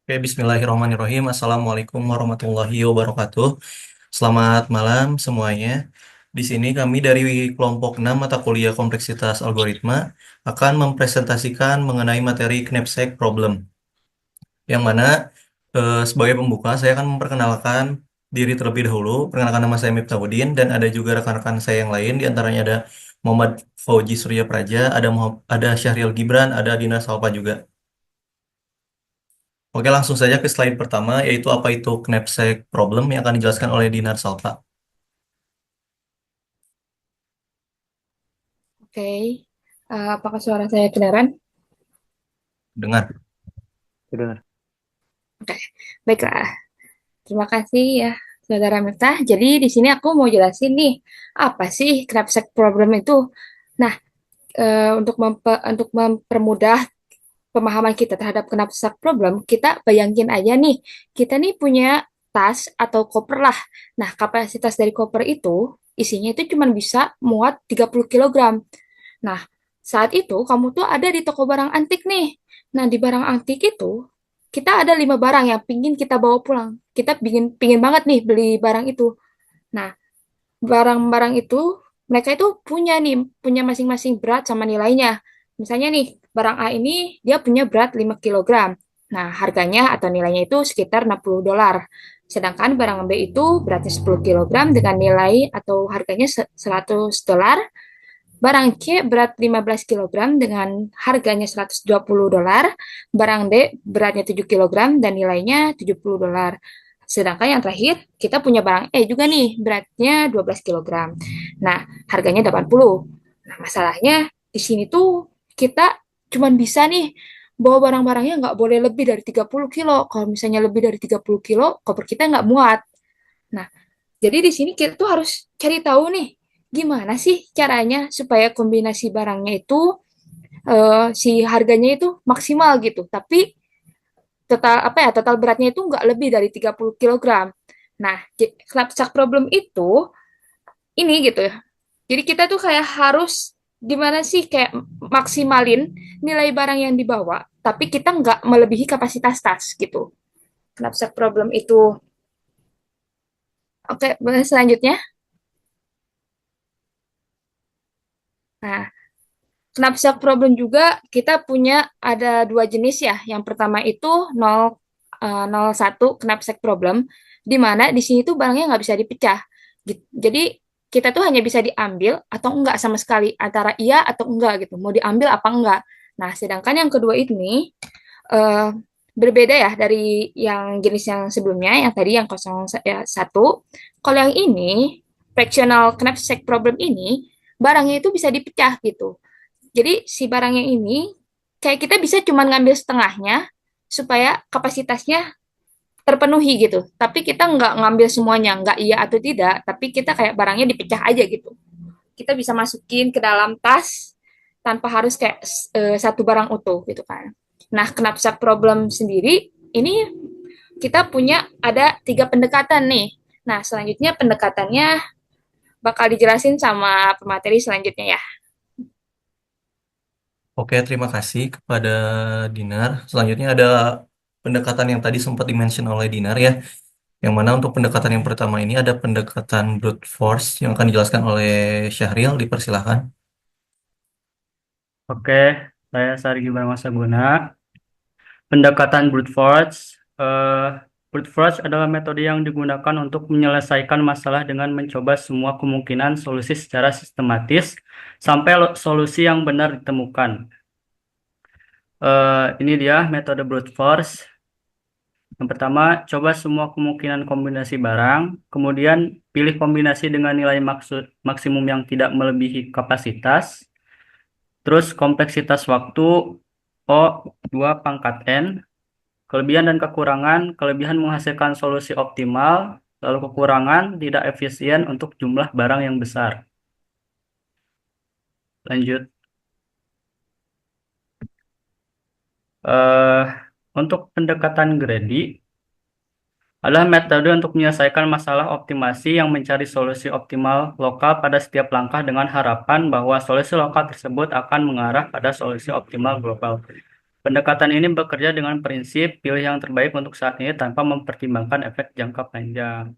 Oke, bismillahirrahmanirrahim. Assalamualaikum warahmatullahi wabarakatuh. Selamat malam semuanya. Di sini kami dari kelompok 6 mata kuliah kompleksitas algoritma akan mempresentasikan mengenai materi knapsack problem. Yang mana sebagai pembuka saya akan memperkenalkan diri terlebih dahulu. Perkenalkan nama saya Miftahudin dan ada juga rekan-rekan saya yang lain. Di antaranya ada Muhammad Fauji Surya Praja, ada Syahril Gibran, ada Dina Salpa juga. Oke, langsung saja ke slide pertama, yaitu apa itu knapsack problem yang akan dijelaskan oleh Dinar Salpa. Oke, apakah suara saya kedengaran? Dengar. Kedengar. Oke, baiklah. Terima kasih ya, Saudara Miftah. Jadi di sini aku mau jelasin nih, apa sih knapsack problem itu? Nah, untuk mempermudah pemahaman kita terhadap knapsack problem, kita bayangin aja nih, kita nih punya tas atau koper lah. Nah, kapasitas dari koper itu, isinya itu cuma bisa muat 30 kilogram. Nah, saat itu kamu tuh ada di toko barang antik nih. Nah, di barang antik itu kita ada 5 barang yang pingin kita bawa pulang. Kita pingin pingin banget nih beli barang itu. Nah, barang-barang itu mereka itu punya masing-masing berat sama nilainya. Misalnya nih, barang A ini dia punya berat 5 kilogram. Nah, harganya atau nilainya itu sekitar 60 dolar. Sedangkan barang B itu beratnya 10 kilogram dengan nilai atau harganya 100 dolar. Barang C berat 15 kilogram dengan harganya 120 dolar. Barang D beratnya 7 kilogram dan nilainya 70 dolar. Sedangkan yang terakhir, kita punya barang E juga nih, beratnya 12 kilogram. Nah, harganya 80. Nah, masalahnya di sini tuh kita cuman bisa nih bawa barang-barangnya nggak boleh lebih dari 30 kilo. Kalau misalnya lebih dari 30 kilo, koper kita nggak muat. Nah, jadi di sini kita tuh harus cari tahu nih, gimana sih caranya supaya kombinasi barangnya itu si harganya itu maksimal gitu, tapi total beratnya itu nggak lebih dari 30 kilogram. Nah, knapsack problem itu ini gitu ya. Jadi kita tuh kayak harus gimana sih kayak maksimalin nilai barang yang dibawa, tapi kita nggak melebihi kapasitas tas gitu. Knapsack problem itu. Oke, selanjutnya. Nah, knapsack problem juga kita punya ada dua jenis ya. Yang pertama itu 01 knapsack problem, di mana di sini tuh barangnya nggak bisa dipecah. Jadi kita tuh hanya bisa diambil atau enggak sama sekali, antara iya atau enggak gitu, mau diambil apa enggak. Nah, sedangkan yang kedua ini eh, berbeda ya dari yang jenis yang sebelumnya, yang tadi yang 01. Kalau yang ini, fractional knapsack problem ini, barangnya itu bisa dipecah gitu. Jadi si barangnya ini kayak kita bisa cuma ngambil setengahnya supaya kapasitasnya terpenuhi gitu. Tapi kita nggak ngambil semuanya, nggak iya atau tidak, tapi kita kayak barangnya dipecah aja gitu. Kita bisa masukin ke dalam tas tanpa harus kayak satu barang utuh gitu kan. Nah, knapsack problem sendiri ini kita punya ada 3 pendekatan nih. Nah, selanjutnya pendekatannya bakal dijelasin sama pemateri selanjutnya ya. Oke, terima kasih kepada Dinar. Selanjutnya ada pendekatan yang tadi sempat dimention oleh Dinar ya. Yang mana untuk pendekatan yang pertama ini ada pendekatan brute force yang akan dijelaskan oleh Syahril. Dipersilahkan. Oke, saya Sarigi Guna. Pendekatan brute force. Brute force adalah metode yang digunakan untuk menyelesaikan masalah dengan mencoba semua kemungkinan solusi secara sistematis sampai solusi yang benar ditemukan. Ini dia metode brute force. Yang pertama, coba semua kemungkinan kombinasi barang, kemudian pilih kombinasi dengan nilai maksimum yang tidak melebihi kapasitas. Terus kompleksitas waktu O 2 pangkat N, kelebihan dan kekurangan, kelebihan menghasilkan solusi optimal, lalu kekurangan tidak efisien untuk jumlah barang yang besar. Lanjut. eh untuk pendekatan greedy adalah metode untuk menyelesaikan masalah optimasi yang mencari solusi optimal lokal pada setiap langkah dengan harapan bahwa solusi lokal tersebut akan mengarah pada solusi optimal global. Pendekatan ini bekerja dengan prinsip pilih yang terbaik untuk saat ini tanpa mempertimbangkan efek jangka panjang.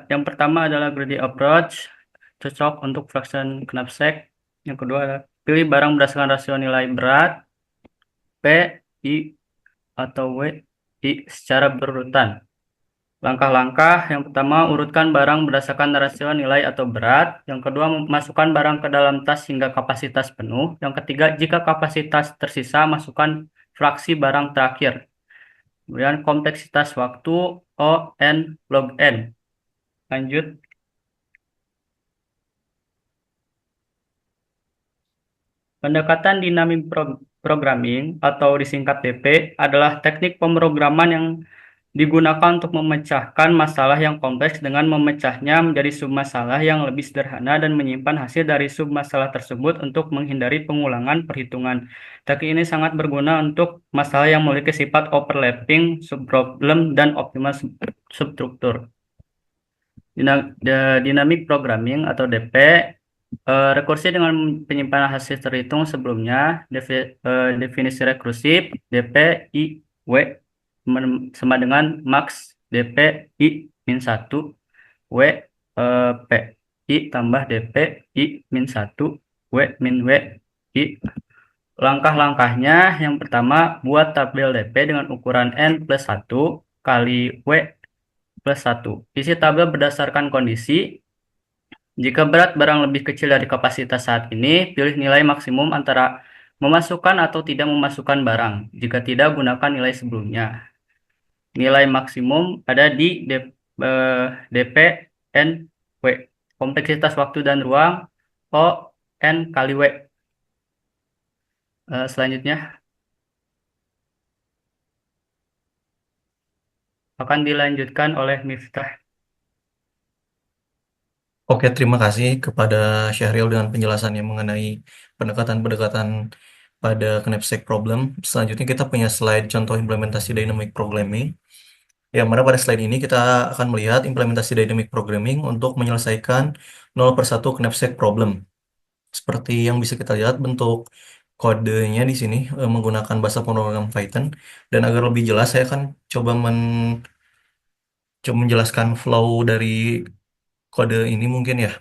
Yang pertama adalah greedy approach, cocok untuk fraction knapsack. Yang kedua adalah pilih barang berdasarkan rasio nilai berat, P, I, atau W, I secara berurutan. Langkah-langkah yang pertama, urutkan barang berdasarkan rasio nilai atau berat. Yang kedua, masukkan barang ke dalam tas hingga kapasitas penuh. Yang ketiga, jika kapasitas tersisa, masukkan fraksi barang terakhir. Kemudian kompleksitas waktu O, N, log N. Lanjut. Pendekatan dynamic programming atau disingkat DP adalah teknik pemrograman yang digunakan untuk memecahkan masalah yang kompleks dengan memecahnya menjadi submasalah yang lebih sederhana dan menyimpan hasil dari submasalah tersebut untuk menghindari pengulangan perhitungan. Teknik ini sangat berguna untuk masalah yang memiliki sifat overlapping, subproblem, dan optimal substruktur. Dynamic programming atau DP rekursi dengan penyimpanan hasil terhitung sebelumnya. Definisi rekursif DP I W sama dengan max DP I min 1 W P I tambah DP I min 1 W min W I. Langkah-langkahnya yang pertama, buat tabel DP dengan ukuran N plus 1 kali W plus 1. Isi tabel berdasarkan kondisi. Jika berat barang lebih kecil dari kapasitas saat ini, pilih nilai maksimum antara memasukkan atau tidak memasukkan barang. Jika tidak, gunakan nilai sebelumnya. Nilai maksimum ada di DP N W. Kompleksitas waktu dan ruang O N kali W. Selanjutnya akan dilanjutkan oleh Miftah. Oke, terima kasih kepada Syahril dengan penjelasannya mengenai pendekatan-pendekatan pada knapsack problem. Selanjutnya kita punya slide contoh implementasi dynamic programming. Yang mana pada slide ini kita akan melihat implementasi dynamic programming untuk menyelesaikan 0 per 1 knapsack problem. Seperti yang bisa kita lihat bentuk kodenya di sini menggunakan bahasa pemrograman Python. Dan agar lebih jelas saya akan coba coba menjelaskan flow dari kode ini mungkin ya.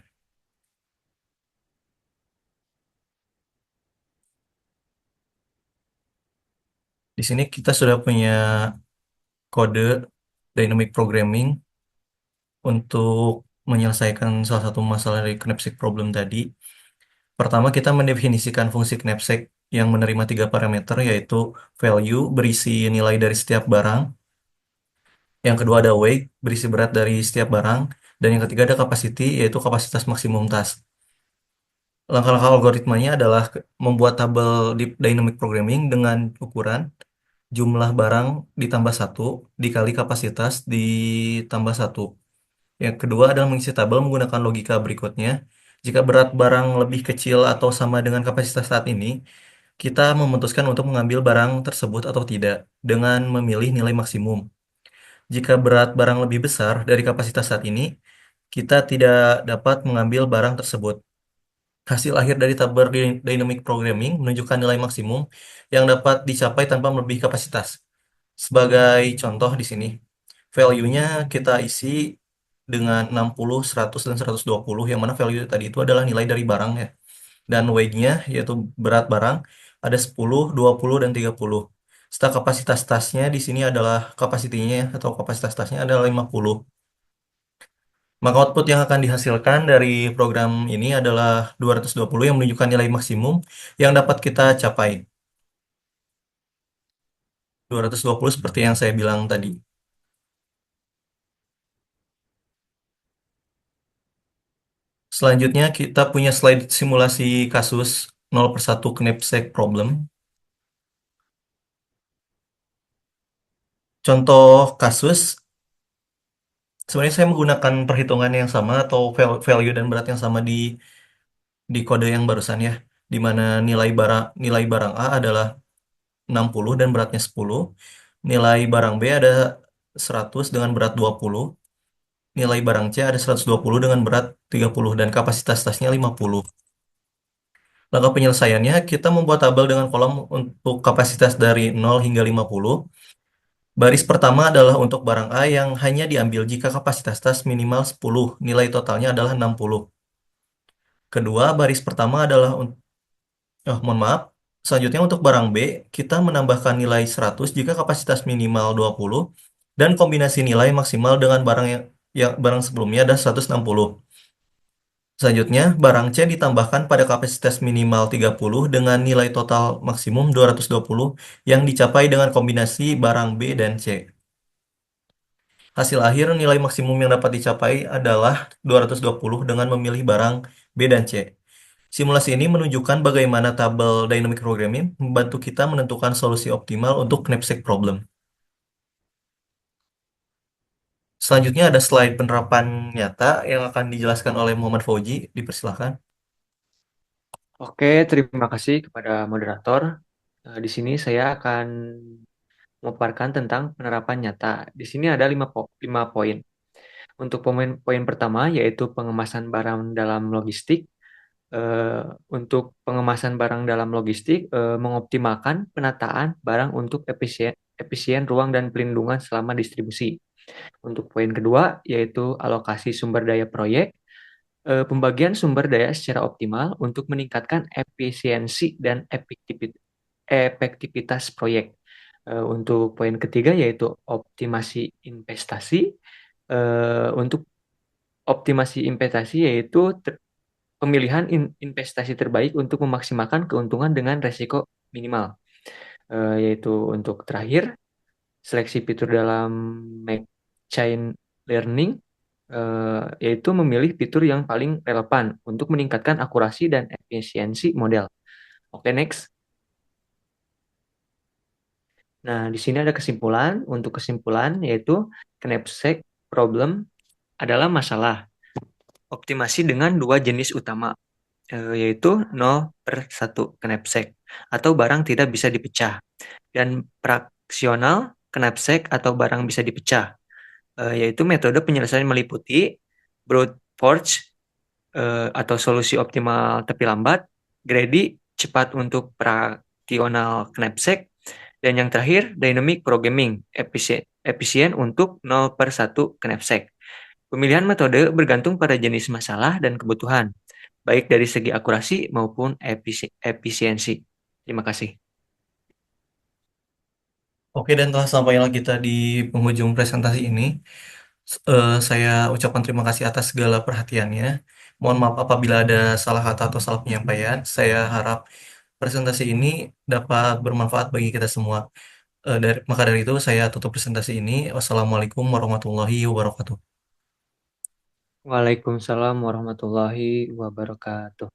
Di sini kita sudah punya kode dynamic programming untuk menyelesaikan salah satu masalah dari knapsack problem tadi. Pertama, kita mendefinisikan fungsi knapsack yang menerima 3 parameter, yaitu value, berisi nilai dari setiap barang. Yang kedua ada weight, berisi berat dari setiap barang. Dan yang ketiga ada capacity, yaitu kapasitas maksimum tas. Langkah-langkah algoritmanya adalah membuat tabel di dynamic programming dengan ukuran jumlah barang ditambah 1 dikali kapasitas ditambah 1. Yang kedua adalah mengisi tabel menggunakan logika berikutnya. Jika berat barang lebih kecil atau sama dengan kapasitas saat ini, kita memutuskan untuk mengambil barang tersebut atau tidak dengan memilih nilai maksimum. Jika berat barang lebih besar dari kapasitas saat ini, kita tidak dapat mengambil barang tersebut. Hasil akhir dari tabel dynamic programming menunjukkan nilai maksimum yang dapat dicapai tanpa melebihi kapasitas. Sebagai contoh di sini, value-nya kita isi dengan 60, 100, dan 120, yang mana value tadi itu adalah nilai dari barang ya. Dan weight-nya, yaitu berat barang, ada 10, 20, dan 30. Serta kapasitas tasnya di sini adalah kapasitinya atau kapasitas tasnya adalah 50. Maka output yang akan dihasilkan dari program ini adalah 220 yang menunjukkan nilai maksimum yang dapat kita capai. 220 seperti yang saya bilang tadi. Selanjutnya kita punya slide simulasi kasus 0 per 1 knapsack problem. Contoh kasus, sebenarnya saya menggunakan perhitungan yang sama atau value dan berat yang sama di kode yang barusan ya, di mana nilai barang A adalah 60 dan beratnya 10, nilai barang B ada 100 dengan berat 20, nilai barang C ada 120 dengan berat 30, dan kapasitas tasnya 50. Langkah penyelesaiannya, kita membuat tabel dengan kolom untuk kapasitas dari 0 hingga 50. Baris pertama adalah untuk barang A yang hanya diambil jika kapasitas tas minimal 10, nilai totalnya adalah 60. Kedua, baris pertama adalah mohon maaf. Selanjutnya untuk barang B, kita menambahkan nilai 100 jika kapasitas minimal 20 dan kombinasi nilai maksimal dengan barang sebelumnya ada 160. Selanjutnya, barang C ditambahkan pada kapasitas minimal 30 dengan nilai total maksimum 220 yang dicapai dengan kombinasi barang B dan C. Hasil akhir nilai maksimum yang dapat dicapai adalah 220 dengan memilih barang B dan C. Simulasi ini menunjukkan bagaimana tabel dynamic programming membantu kita menentukan solusi optimal untuk knapsack problem. Selanjutnya ada slide penerapan nyata yang akan dijelaskan oleh Muhammad Fauji. Dipersilakan. Oke, terima kasih kepada moderator. Di sini saya akan memaparkan tentang penerapan nyata. Di sini ada 5 poin. Untuk poin pertama yaitu pengemasan barang dalam logistik. Eh, untuk pengemasan barang dalam logistik, mengoptimalkan penataan barang untuk efisien ruang dan pelindungan selama distribusi. Untuk poin kedua yaitu alokasi sumber daya proyek. Pembagian sumber daya secara optimal untuk meningkatkan efisiensi dan efektivitas proyek. Untuk poin ketiga yaitu optimasi investasi. Untuk optimasi investasi yaitu pemilihan investasi terbaik untuk memaksimalkan keuntungan dengan resiko minimal. Yaitu untuk terakhir, seleksi fitur dalam Chain Learning, yaitu memilih fitur yang paling relevan untuk meningkatkan akurasi dan efisiensi model. Oke, next. Nah, di sini ada kesimpulan. Untuk kesimpulan yaitu knapsack problem adalah masalah optimasi dengan dua jenis utama, yaitu 0/1 knapsack atau barang tidak bisa dipecah, dan fraksional knapsack atau barang bisa dipecah, yaitu metode penyelesaian meliputi brute force atau solusi optimal tapi lambat, greedy cepat untuk fraksional knapsack, dan yang terakhir dynamic programming efisien untuk 0/1 knapsack. Pemilihan metode bergantung pada jenis masalah dan kebutuhan, baik dari segi akurasi maupun efisiensi. Terima kasih. Oke, dan telah sampailah kita di penghujung presentasi ini. Saya ucapkan terima kasih atas segala perhatiannya. Mohon maaf apabila ada salah kata atau salah penyampaian. Saya harap presentasi ini dapat bermanfaat bagi kita semua. Maka dari itu, saya tutup presentasi ini. Wassalamualaikum warahmatullahi wabarakatuh. Waalaikumsalam warahmatullahi wabarakatuh.